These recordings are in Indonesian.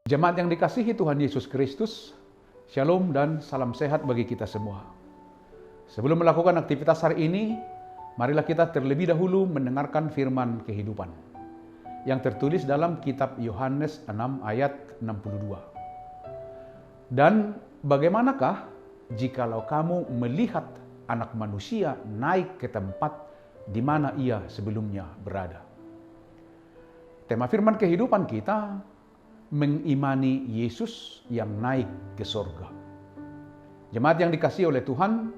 Jemaat yang dikasihi Tuhan Yesus Kristus, Shalom dan salam sehat bagi kita semua. Sebelum melakukan aktivitas hari ini, marilah kita terlebih dahulu mendengarkan firman kehidupan yang tertulis dalam kitab Yohanes 6 ayat 62. Dan bagaimanakah jikalau kamu melihat anak manusia naik ke tempat di mana ia sebelumnya berada? Tema firman kehidupan kita mengimani Yesus yang naik ke surga. Jemaat yang dikasihi oleh Tuhan,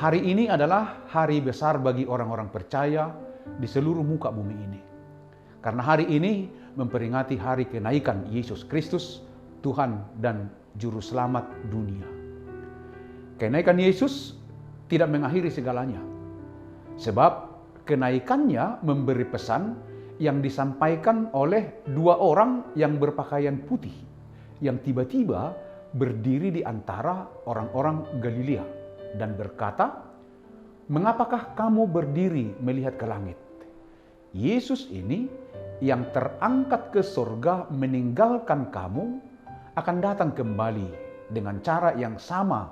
hari ini adalah hari besar bagi orang-orang percaya di seluruh muka bumi ini. Karena hari ini memperingati hari kenaikan Yesus Kristus, Tuhan dan Juru Selamat dunia. Kenaikan Yesus tidak mengakhiri segalanya. Sebab kenaikannya memberi pesan yang disampaikan oleh dua orang yang berpakaian putih, yang tiba-tiba berdiri di antara orang-orang Galilea dan berkata, "Mengapakah kamu berdiri melihat ke langit? Yesus ini yang terangkat ke surga meninggalkan kamu akan datang kembali dengan cara yang sama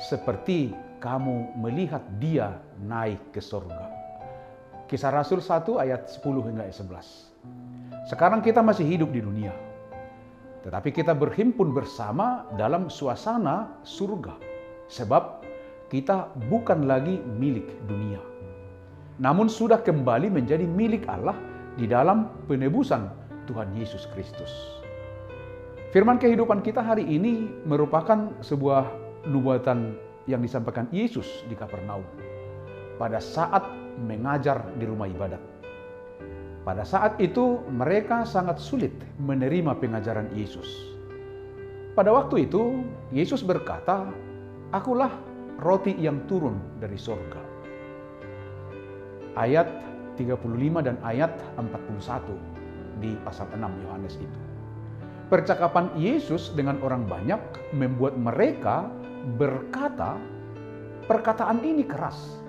seperti kamu melihat dia naik ke surga." Kisah Rasul 1 ayat 10 hingga 11. Sekarang kita masih hidup di dunia, tetapi kita berhimpun bersama dalam suasana surga. Sebab kita bukan lagi milik dunia, namun sudah kembali menjadi milik Allah di dalam penebusan Tuhan Yesus Kristus. Firman kehidupan kita hari ini merupakan sebuah nubuatan yang disampaikan Yesus di Kapernaum pada saat mengajar di rumah ibadat. Pada saat itu mereka sangat sulit menerima pengajaran Yesus. Pada waktu itu Yesus berkata, "Akulah roti yang turun dari surga." Ayat 35 dan ayat 41 di pasal 6 Yohanes itu. Percakapan Yesus dengan orang banyak membuat mereka berkata, "Perkataan ini keras.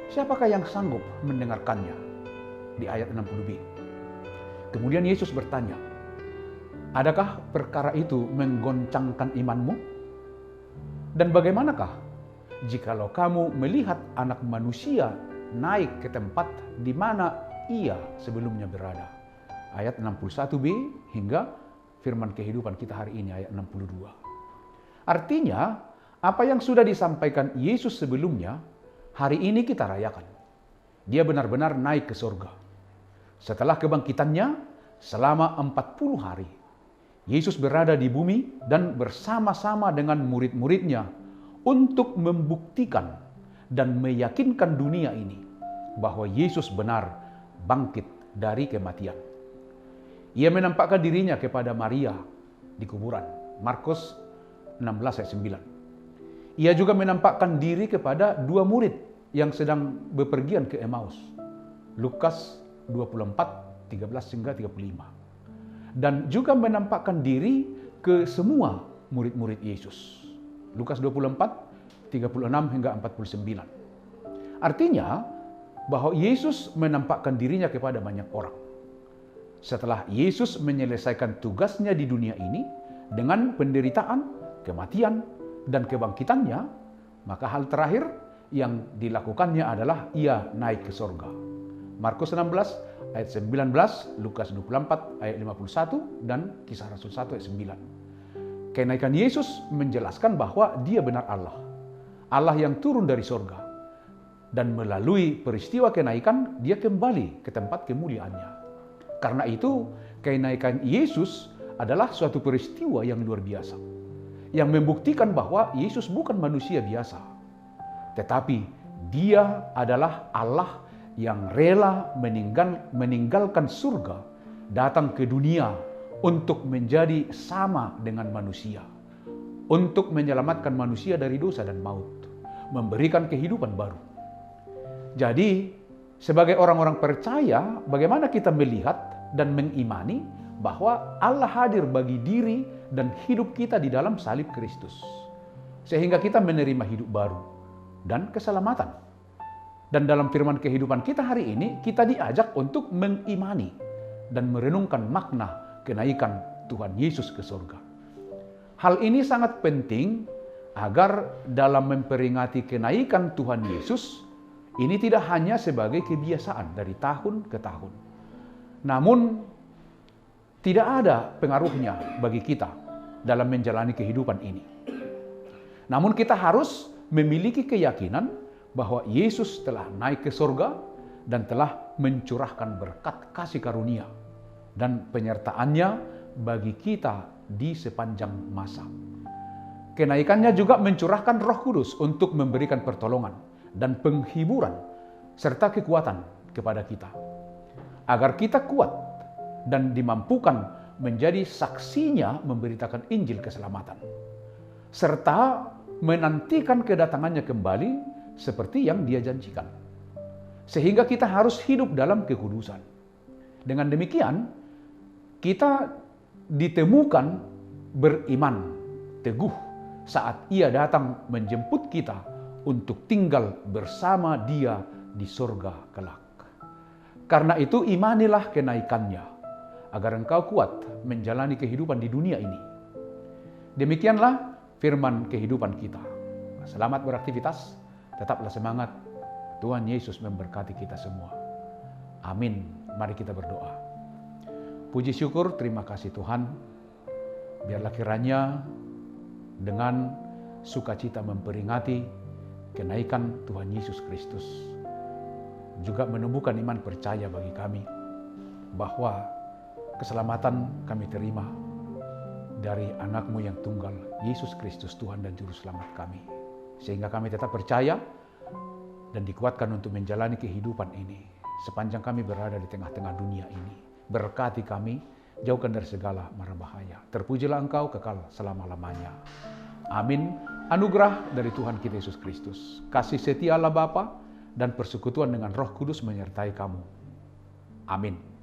Siapakah yang sanggup mendengarkannya?" Di ayat 60b. Kemudian Yesus bertanya, "Adakah perkara itu menggoncangkan imanmu? Dan bagaimanakah jikalau kamu melihat anak manusia naik ke tempat di mana ia sebelumnya berada?" Ayat 61b hingga firman kehidupan kita hari ini ayat 62. Artinya, apa yang sudah disampaikan Yesus sebelumnya, hari ini kita rayakan. Dia benar-benar naik ke surga. Setelah kebangkitannya, selama 40 hari, Yesus berada di bumi dan bersama-sama dengan murid-muridnya untuk membuktikan dan meyakinkan dunia ini bahwa Yesus benar bangkit dari kematian. Ia menampakkan dirinya kepada Maria di kuburan. Markus 16 ayat 9. Ia juga menampakkan diri kepada dua murid yang sedang bepergian ke Emmaus. Lukas 24, 13 hingga 35. Dan juga menampakkan diri ke semua murid-murid Yesus. Lukas 24, 36 hingga 49. Artinya bahwa Yesus menampakkan dirinya kepada banyak orang. Setelah Yesus menyelesaikan tugasnya di dunia ini dengan penderitaan, kematian, dan kebangkitannya, maka hal terakhir yang dilakukannya adalah ia naik ke surga. Markus 16 ayat 19, Lukas 24 ayat 51, dan Kisah Rasul 1 ayat 9. Kenaikan Yesus menjelaskan bahwa dia benar Allah. Allah yang turun dari surga. Dan melalui peristiwa kenaikan, dia kembali ke tempat kemuliaannya. Karena itu, kenaikan Yesus adalah suatu peristiwa yang luar biasa, yang membuktikan bahwa Yesus bukan manusia biasa, tetapi dia adalah Allah yang rela meninggalkan surga, datang ke dunia untuk menjadi sama dengan manusia, untuk menyelamatkan manusia dari dosa dan maut, memberikan kehidupan baru. Jadi, sebagai orang-orang percaya, bagaimana kita melihat dan mengimani bahwa Allah hadir bagi diri dan hidup kita di dalam salib Kristus, sehingga kita menerima hidup baru dan keselamatan. Dan dalam firman kehidupan kita hari ini, kita diajak untuk mengimani dan merenungkan makna kenaikan Tuhan Yesus ke surga. Hal ini sangat penting agar dalam memperingati kenaikan Tuhan Yesus, ini tidak hanya sebagai kebiasaan dari tahun ke tahun. Namun, tidak ada pengaruhnya bagi kita dalam menjalani kehidupan ini. Namun kita harus memiliki keyakinan bahwa Yesus telah naik ke surga dan telah mencurahkan berkat kasih karunia dan penyertaannya bagi kita di sepanjang masa. Kenaikannya juga mencurahkan Roh Kudus untuk memberikan pertolongan dan penghiburan serta kekuatan kepada kita, agar kita kuat dan dimampukan menjadi saksinya memberitakan Injil keselamatan, serta menantikan kedatangannya kembali seperti yang Dia janjikan. Sehingga kita harus hidup dalam kekudusan. Dengan demikian, kita ditemukan beriman teguh saat Ia datang menjemput kita untuk tinggal bersama Dia di surga kelak. Karena itu imanilah kenaikannya, agar engkau kuat menjalani kehidupan di dunia ini. Demikianlah firman kehidupan kita. Selamat beraktivitas, tetaplah semangat. Tuhan Yesus memberkati kita semua. Amin. Mari kita berdoa. Puji syukur, terima kasih Tuhan. Biarlah kiranya dengan sukacita memperingati kenaikan Tuhan Yesus Kristus, juga menumbuhkan iman percaya bagi kami bahwa keselamatan kami terima dari anak-Mu yang tunggal, Yesus Kristus Tuhan dan Juru Selamat kami. Sehingga kami tetap percaya dan dikuatkan untuk menjalani kehidupan ini sepanjang kami berada di tengah-tengah dunia ini. Berkati kami, jauhkan dari segala mara bahaya. Terpujilah Engkau kekal selama-lamanya. Amin. Anugerah dari Tuhan kita Yesus Kristus, kasih setia Allah Bapa, dan persekutuan dengan Roh Kudus menyertai kamu. Amin.